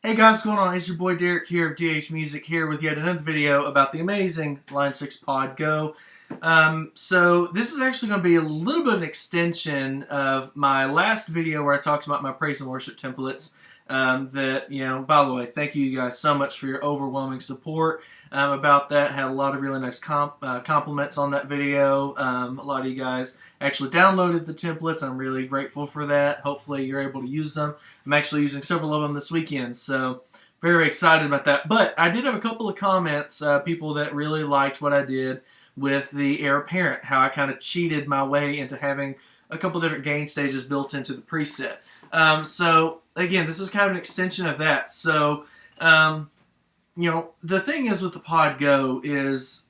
Hey guys, what's going on? It's your boy Derek here of DH Music here with yet another video about the amazing Line 6 Pod Go. So this is actually going to be a little bit of an extension of my last video where I talked about my praise and worship templates. By the way, thank you guys so much for your overwhelming support about that. Had a lot of really nice compliments on that video. A lot of you guys actually downloaded the templates. I'm really grateful for that. Hopefully you're able to use them. I'm actually using several of them this weekend, so very excited about that. But I did have a couple of comments, people that really liked what I did with the Heir Apparent, how I kind of cheated my way into having a couple different gain stages built into the preset. So again, this is kind of an extension of that. So, the thing is with the Pod Go is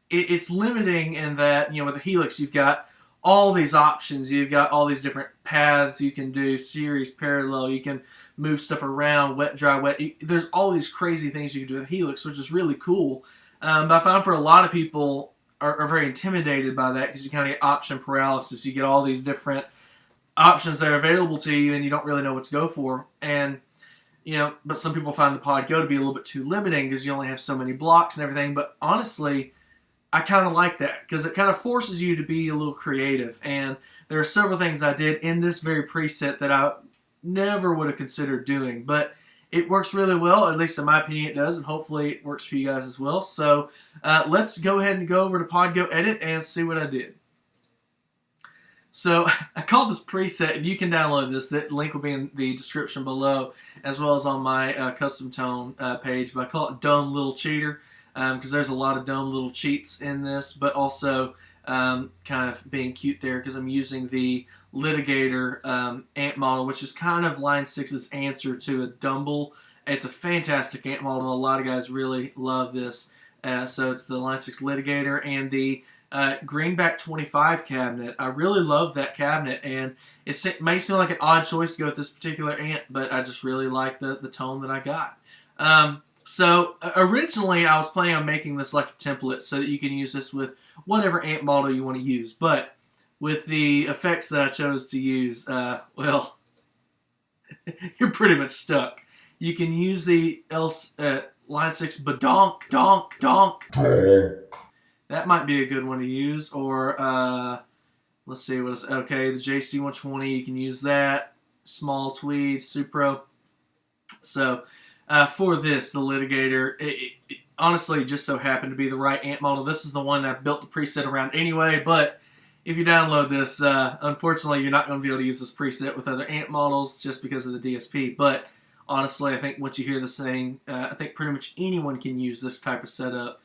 it's limiting in that, with the Helix, you've got all these options. You've got all these different paths you can do, series, parallel. You can move stuff around, wet, dry, wet. There's all these crazy things you can do with Helix, which is really cool. But I found for a lot of people are very intimidated by that because you kind of get option paralysis. You get all these different options that are available to you and you don't really know what to go for. And but some people find the Pod Go to be a little bit too limiting because you only have so many blocks and everything. But honestly, I kind of like that because it kind of forces you to be a little creative. And there are several things I did in this very preset that I never would have considered doing. But it works really well, at least in my opinion it does, and hopefully it works for you guys as well. So let's go ahead and go over to Pod Go Edit and see what I did. So I called this preset, and you can download this. The link will be in the description below, as well as on my custom tone page. But I call it Dumb Little Cheater because there's a lot of dumb little cheats in this, but also kind of being cute there because I'm using the Litigator amp model, which is kind of Line 6's answer to a Dumble. It's a fantastic amp model. A lot of guys really love this. So it's the Line 6 Litigator and the Greenback 25 cabinet. I really love that cabinet, and it may seem like an odd choice to go with this particular amp, but I just really like the tone that I got. So originally I was planning on making this like a template so that you can use this with whatever amp model you want to use, but with the effects that I chose to use, well, you're pretty much stuck. You can use the Line 6 Badonk, Donk, Donk. That might be a good one to use. Or, let's see what else. Okay, the JC120, you can use that. Small Tweed, Supro. So, for this, the Litigator, it honestly just so happened to be the right amp model. This is the one I built the preset around anyway, but if you download this, unfortunately, you're not going to be able to use this preset with other amp models just because of the DSP. But honestly, I think once you hear this saying, I think pretty much anyone can use this type of setup.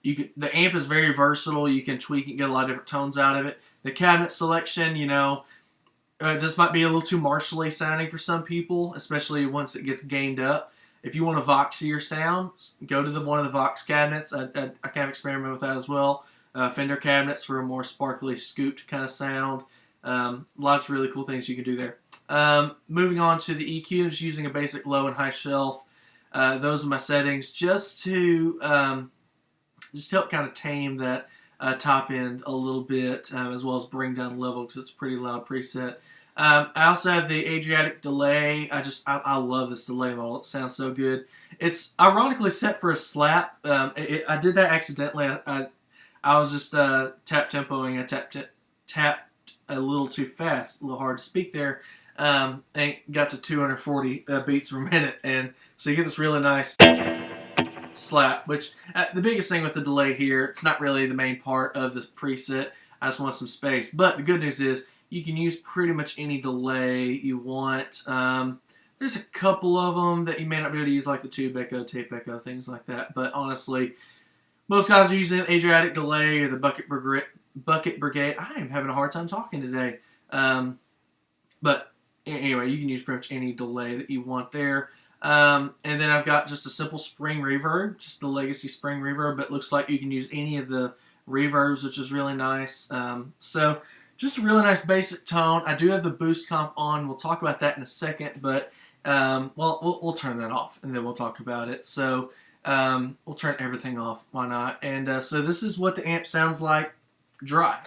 The amp is very versatile. You can tweak and get a lot of different tones out of it. The cabinet selection, this might be a little too martially sounding for some people, especially once it gets gained up. If you want a voxier sound, go to one of the Vox cabinets. I kind of experiment with that as well. Fender cabinets for a more sparkly, scooped kind of sound. Lots of really cool things you can do there. Moving on to the EQs, using a basic low and high shelf. Those are my settings just to help kind of tame that top end a little bit, as well as bring down level because it's a pretty loud preset. I also have the Adriatic delay. I love this delay model. It sounds so good. It's ironically set for a slap. I did that accidentally. I was just tap tempoing. I tapped a little too fast, a little hard to speak there, and got to 240 beats per minute. And so you get this really nice slap, which the biggest thing with the delay here, it's not really the main part of this preset. I just want some space. But the good news is you can use pretty much any delay you want. There's a couple of them that you may not be able to use, like the tube echo, tape echo, things like that. But honestly, most guys are using Adriatic delay or the Bucket Brigade. I am having a hard time talking today. But anyway, you can use pretty much any delay that you want there. And then I've got just a simple spring reverb, just the legacy spring reverb, but it looks like you can use any of the reverbs, which is really nice. So just a really nice basic tone. I do have the boost comp on. We'll talk about that in a second, but we'll turn that off and then we'll talk about it. So we'll turn everything off. Why not? And so this is what the amp sounds like dry.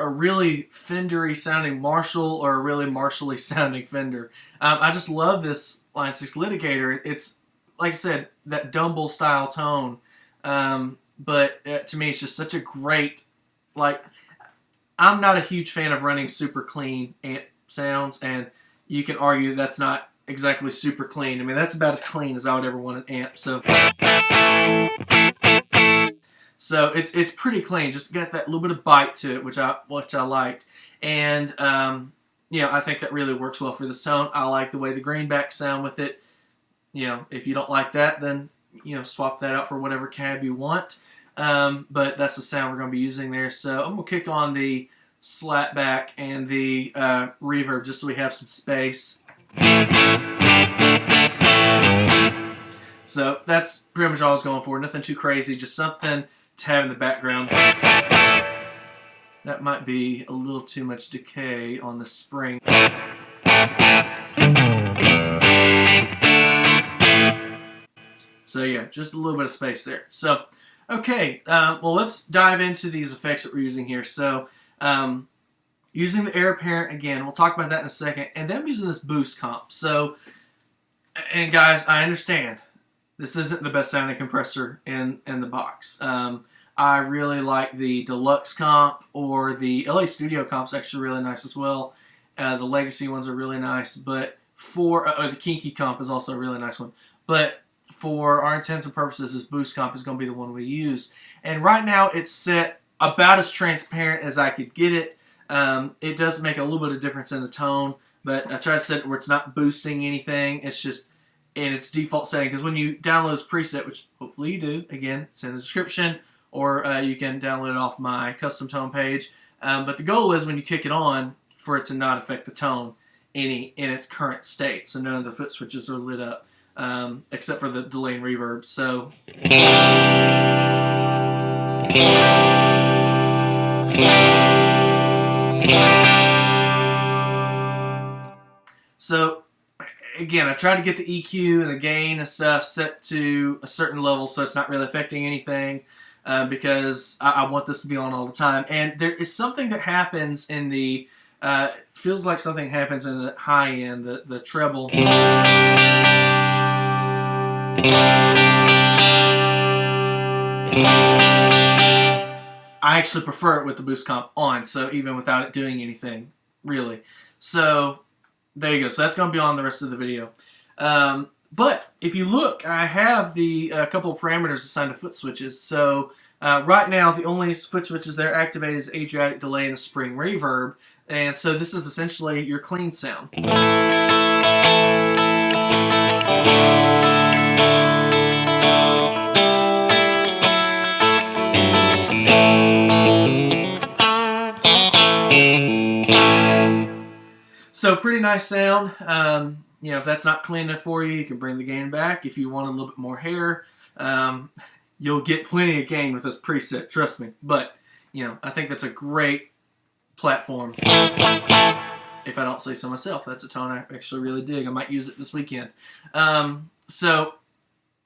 a really Fendery sounding Marshall or a really Marshall-y sounding Fender. I just love this Line 6 litigator. It's, like I said, that Dumble style tone. But to me, it's just such a great, like, I'm not a huge fan of running super clean amp sounds, and you can argue that's not exactly super clean. I mean, that's about as clean as I would ever want an amp. So it's pretty clean. Just got that little bit of bite to it, which I liked, and I think that really works well for this tone. I like the way the greenbacks sound with it. If you don't like that, then swap that out for whatever cab you want. But that's the sound we're going to be using there. So I'm going to kick on the slapback and the reverb just so we have some space. So that's pretty much all I was going for. Nothing too crazy, just something to have in the background. That might be a little too much decay on the spring. So yeah, just a little bit of space there. So, okay, well, let's dive into these effects that we're using here. So, using the Air Apparent again, we'll talk about that in a second, and then I'm using this boost comp. So, and guys, I understand this isn't the best sounding compressor in the box. I really like the Deluxe comp, or the LA Studio comp's actually really nice as well. The Legacy ones are really nice, but the Kinky comp is also a really nice one. But for our intents and purposes, this boost comp is going to be the one we use. And right now it's set about as transparent as I could get it. It does make a little bit of difference in the tone, but I try to set it where it's not boosting anything. It's just in its default setting, because when you download this preset, which hopefully you do, again, it's in the description, or you can download it off my custom tone page. But the goal is when you kick it on for it to not affect the tone any in its current state. So none of the foot switches are lit up, except for the delay and reverb. So again, I try to get the EQ and the gain and stuff set to a certain level so it's not really affecting anything, because I want this to be on all the time. And there is something that happens in the, feels like something happens in the high end, the treble. I actually prefer it with the boost comp on, so even without it doing anything, really. So there you go. So that's going to be on the rest of the video. But if you look, I have the couple of parameters assigned to foot switches. So right now, the only foot switches that are activated is Adriatic delay and the spring reverb. And so this is essentially your clean sound. So pretty nice sound. If that's not clean enough for you, you can bring the gain back. If you want a little bit more hair, you'll get plenty of gain with this preset, trust me. But, I think that's a great platform. If I don't say so myself, that's a tone I actually really dig. I might use it this weekend. So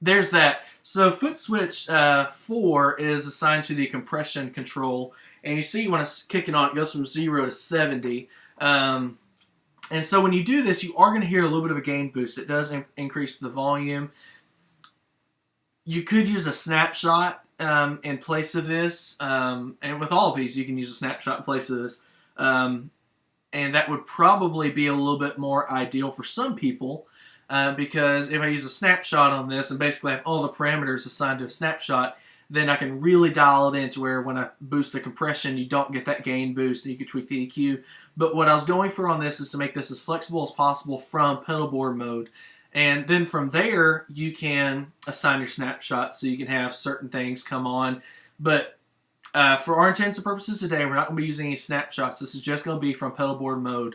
there's that. So foot switch 4 is assigned to the compression control. And you see when I kick it on, it goes from 0 to 70. And so when you do this, you are going to hear a little bit of a gain boost. It does increase the volume. You could use a snapshot in place of this. And with all of these, you can use a snapshot in place of this. And that would probably be a little bit more ideal for some people. Because if I use a snapshot on this and basically have all the parameters assigned to a snapshot, then I can really dial it in to where when I boost the compression, you don't get that gain boost, and you can tweak the EQ. But what I was going for on this is to make this as flexible as possible from pedal board mode. And then from there, you can assign your snapshots so you can have certain things come on. But for our intents and purposes today, we're not going to be using any snapshots. This is just going to be from pedal board mode,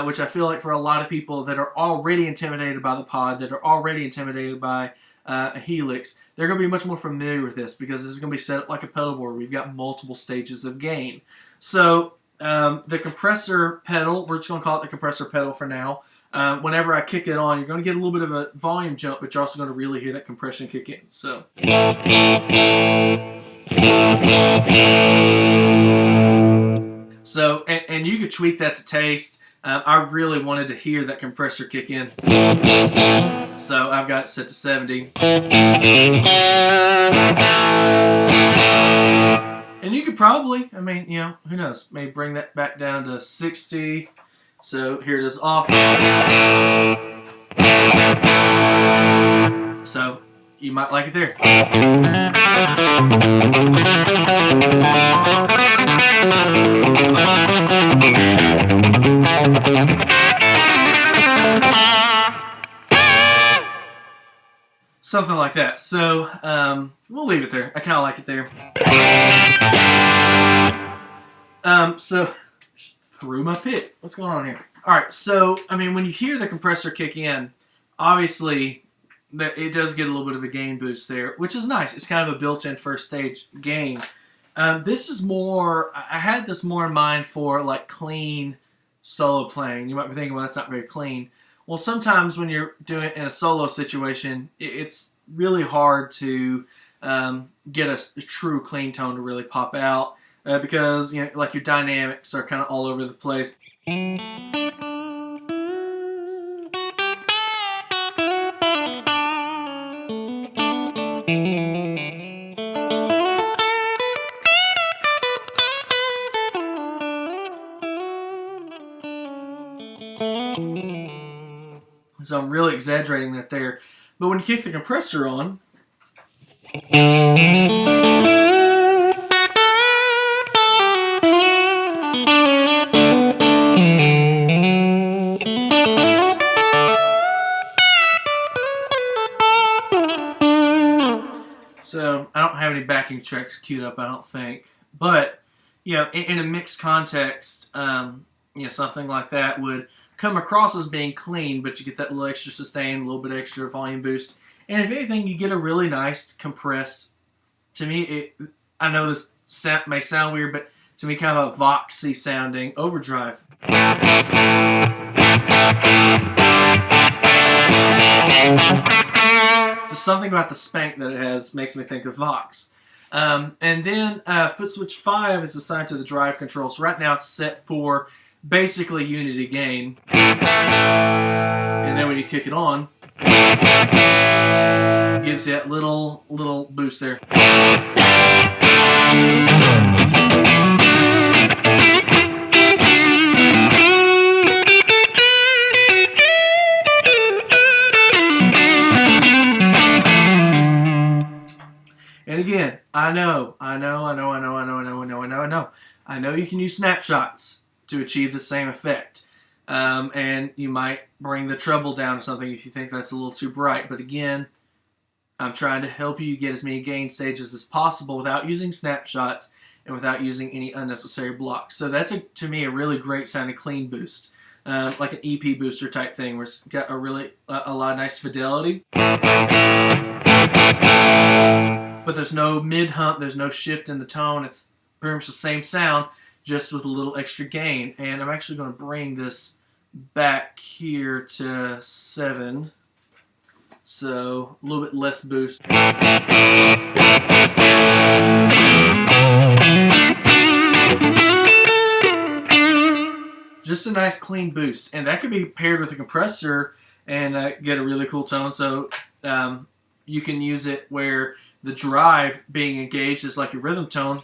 which I feel like for a lot of people that are already intimidated by the pod, that are already intimidated by a Helix, they're going to be much more familiar with this because this is going to be set up like a pedal board. We've got multiple stages of gain. So the compressor pedal, we're just going to call it the compressor pedal for now. Whenever I kick it on, you're going to get a little bit of a volume jump, but you're also going to really hear that compression kick in. So So, and you could tweak that to taste. I really wanted to hear that compressor kick in, so I've got it set to 70. And you could probably, I mean, you know, who knows, maybe bring that back down to 60. So here it is off. So you might like it there. Something like that. So we'll leave it there. I kind of like it there. So through my pick. What's going on here? All right. So I mean, when you hear the compressor kick in, obviously it does get a little bit of a gain boost there, which is nice. It's kind of a built-in first stage gain. This is more. I had this more in mind for like clean solo playing. You might be thinking, well, that's not very clean. Well, sometimes when you're doing it in a solo situation, it's really hard to get a true clean tone to really pop out because, you know, like your dynamics are kind of all over the place. So I'm really exaggerating that there. But when you kick the compressor on, so I don't have any backing tracks queued up, I don't think. But, you know, in a mixed context, you know, something like that would come across as being clean, but you get that little extra sustain, a little bit extra volume boost, and if anything, you get a really nice compressed. To me, I know this may sound weird, but to me, kind of a Voxy sounding overdrive. Just something about the spank that it has makes me think of Vox. And then foot switch 5 is assigned to the drive control. So right now it's set for basically unity gain. And then when you kick it on, it gives you that little boost there. And again, I know you can use snapshots to achieve the same effect. And you might bring the treble down or something if you think that's a little too bright. But again, I'm trying to help you get as many gain stages as possible without using snapshots and without using any unnecessary blocks. So that's, to me, a really great sounding clean boost. Like an EP booster type thing where it's got a lot of nice fidelity. But there's no mid-hump, there's no shift in the tone. It's pretty much the same sound, just with a little extra gain. And I'm actually going to bring this back here to 7. So a little bit less boost. Just a nice clean boost. And that could be paired with a compressor and get a really cool tone. So you can use it where the drive being engaged is like a rhythm tone.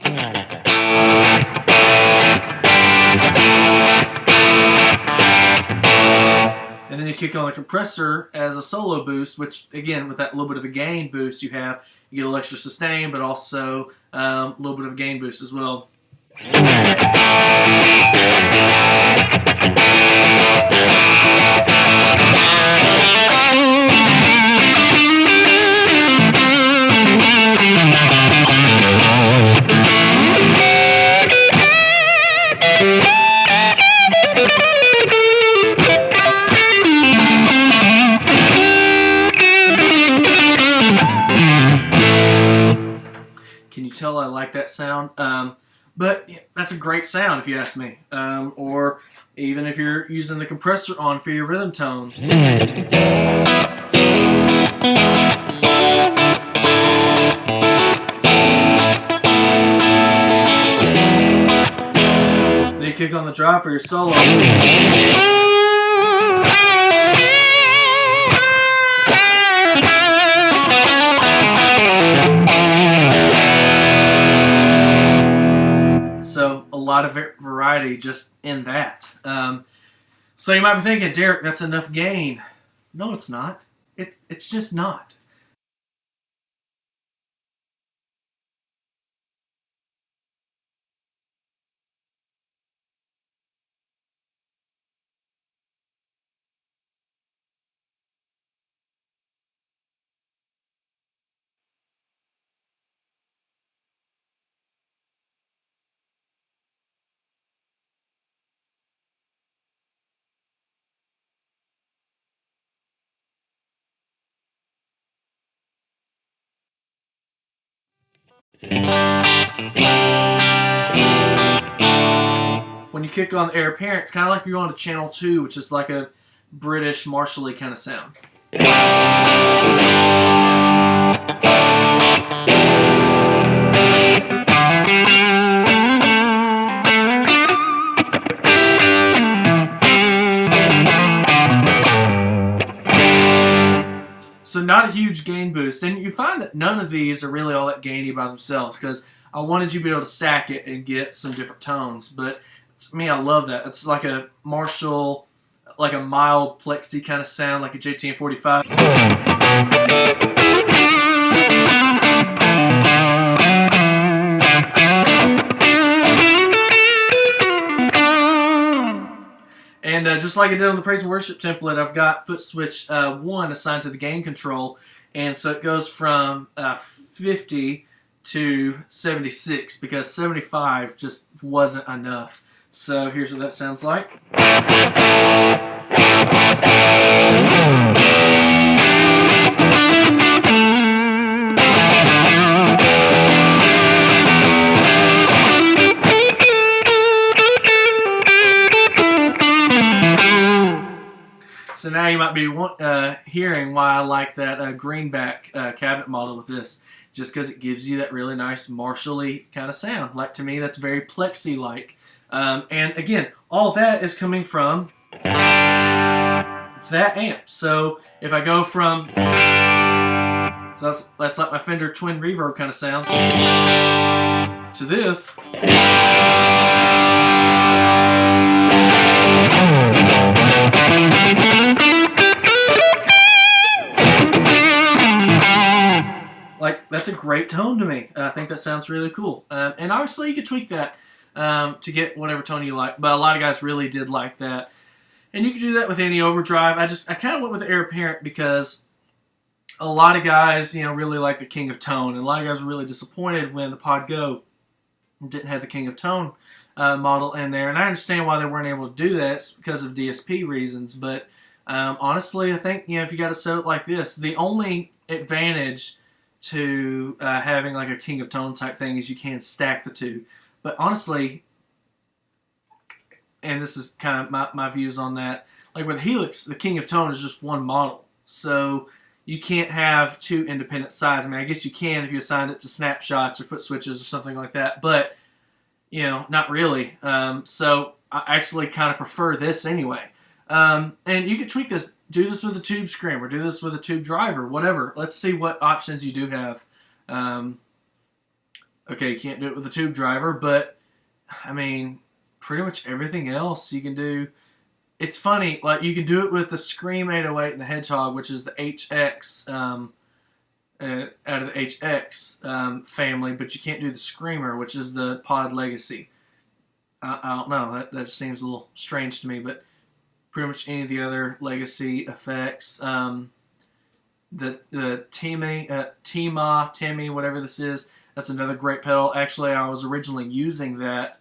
And then you kick on the compressor as a solo boost, which again, with that little bit of a gain boost you have, you get a little extra sustain, but also a little bit of a gain boost as well. Tell I like that sound, but yeah, that's a great sound if you ask me, or even if you're using the compressor on for your rhythm tone. Then you kick on the drive for your solo. So a lot of variety just in that. So you might be thinking, Derek, that's enough gain. No, it's not. It's just not. When you kick on the air apparent, it's kind of like you're going to channel 2, which is like a British martially kind of sound. So not a huge gain boost, and you find that none of these are really all that gainy by themselves, because I wanted you to be able to stack it and get some different tones. But to me, I love that. It's like a Marshall, like a mild plexi kind of sound, like a JT 45. And just like I did on the Praise and Worship template, I've got foot switch 1 assigned to the gain control. And so it goes from 50 to 76, because 75 just wasn't enough. So here's what that sounds like. So now you might be hearing why I like that greenback cabinet model with this, just because it gives you that really nice Marshall-y kind of sound. Like, to me, that's very plexi-like. And again, all that is coming from that amp. So if I go from, so that's like my Fender twin reverb kind of sound, to this. Like, that's a great tone to me. I think that sounds really cool. And obviously you could tweak that to get whatever tone you like. But a lot of guys really did like that. And you can do that with any overdrive. I kind of went with the Air Apparent because a lot of guys, really like the King of Tone. And a lot of guys were really disappointed when the Pod Go didn't have the King of Tone model in there. And I understand why they weren't able to do that. It's because of DSP reasons. But honestly, I think, if you got a setup like this, the only advantage to having like a King of Tone type thing is you can stack the two. But honestly, and this is kind of my views on that, like with Helix, the King of Tone is just one model. So you can't have two independent sides. I mean, I guess you can if you assigned it to snapshots or foot switches or something like that, but, not really. So I actually kind of prefer this anyway. And you can tweak this. Do this with a tube screamer. Do this with a tube driver. Whatever. Let's see what options you do have. Okay, you can't do it with a tube driver, but I mean, pretty much everything else you can do. It's funny, like you can do it with the Scream 808 and the Hedgehog, which is the HX out of the HX family, but you can't do the Screamer, which is the Pod Legacy. I don't know. That just seems a little strange to me, but pretty much any of the other legacy effects, the Timmy, whatever this is, that's another great pedal. Actually, I was originally using that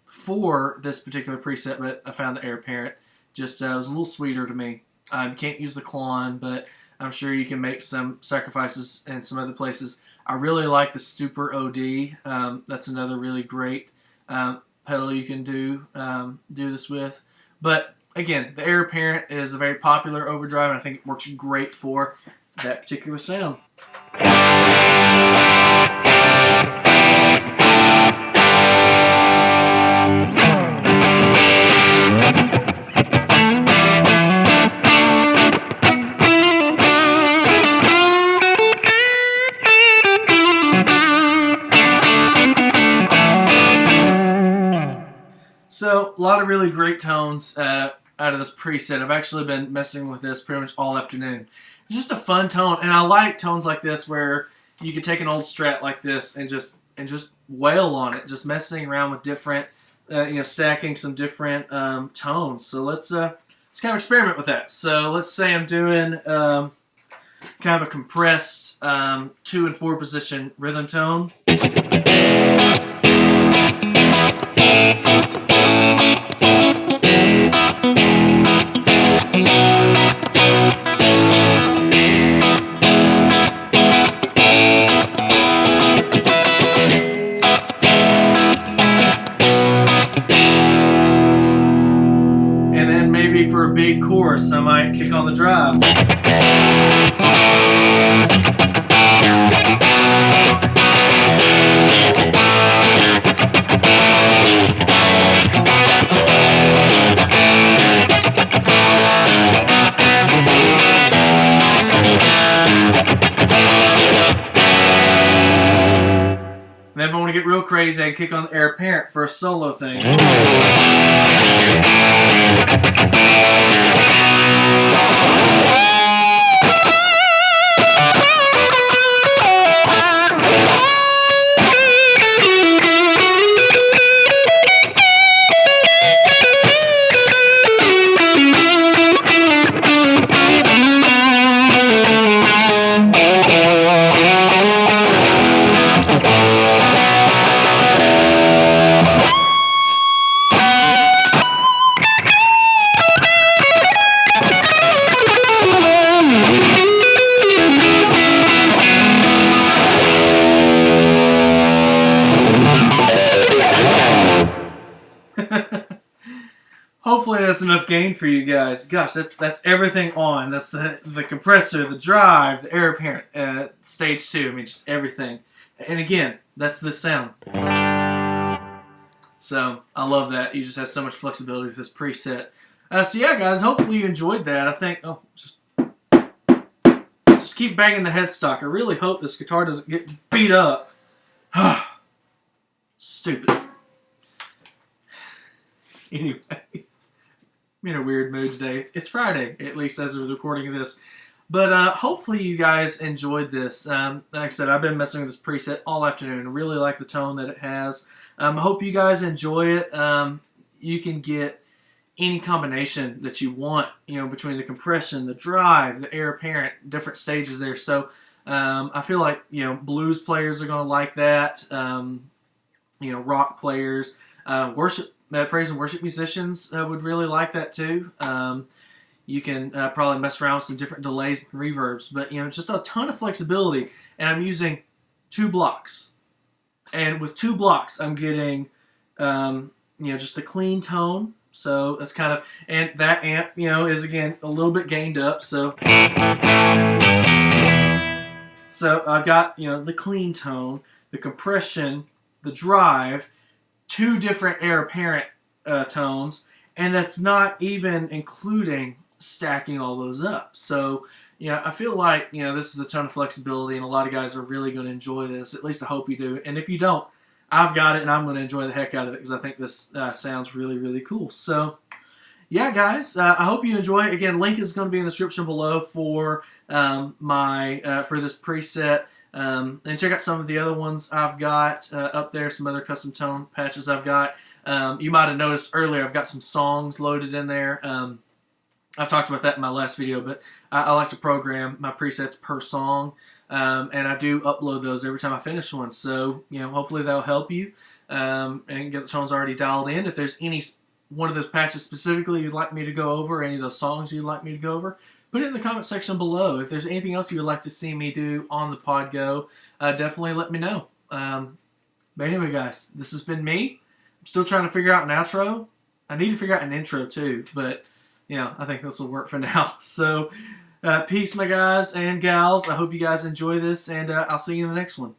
for this particular preset, but I found the Air Apparent just was a little sweeter to me. You can't use the Klon, but I'm sure you can make some sacrifices in some other places. I really like the Stuper OD. That's another really great pedal you can do this with. But again, the Air Apparent is a very popular overdrive, and I think it works great for that particular sound. really great tones out of this preset. I've actually been messing with this pretty much all afternoon. It's just a fun tone, and I like tones like this where you could take an old Strat like this and just wail on it, just messing around with different, stacking some different tones. So let's kind of experiment with that. So let's say I'm doing kind of a compressed 2 and 4 position rhythm tone. Maybe for a big chorus, I might kick on the drive. Then if I want to get real crazy, I kick on the air apparent for a solo thing. Hopefully that's enough gain for you guys. Gosh, that's everything on. That's the compressor, the drive, the air apparent, stage 2. I mean, just everything. And again, that's the sound. So I love that. You just have so much flexibility with this preset. So yeah, guys, hopefully you enjoyed that. I think just keep banging the headstock. I really hope this guitar doesn't get beat up. Stupid. Anyway, I'm in a weird mood today. It's Friday, at least as of the recording of this. But hopefully you guys enjoyed this. Like I said, I've been messing with this preset all afternoon. I really like the tone that it has. I hope you guys enjoy it. You can get any combination that you want, between the compression, the drive, the air apparent, different stages there. So I feel like, blues players are going to like that. Rock players, praise and worship musicians would really like that too. You can probably mess around with some different delays and reverbs, but just a ton of flexibility. And I'm using 2 blocks, and with 2 blocks, I'm getting just a clean tone. So that's kind of, and that amp is again a little bit gained up. So I've got the clean tone, the compression, the drive, 2 different air apparent tones, and that's not even including stacking all those up. So I feel like this is a ton of flexibility, and a lot of guys are really going to enjoy this. At least I hope you do. And if you don't, I've got it, and I'm going to enjoy the heck out of it because I think this sounds really, really cool. So yeah, guys, I hope you enjoy it. Again, link is going to be in the description below for for this preset. And check out some of the other ones I've got up there, some other custom tone patches I've got. You might have noticed earlier I've got some songs loaded in there. I've talked about that in my last video, but I like to program my presets per song, and I do upload those every time I finish one. So, hopefully that'll help you and get the tones already dialed in. If there's any one of those patches specifically you'd like me to go over, any of those songs you'd like me to go over, put it in the comment section below. If there's anything else you would like to see me do on the PodGo, definitely let me know. But anyway, guys, this has been me. I'm still trying to figure out an outro. I need to figure out an intro too, but I think this will work for now. So, peace, my guys and gals. I hope you guys enjoy this, and I'll see you in the next one.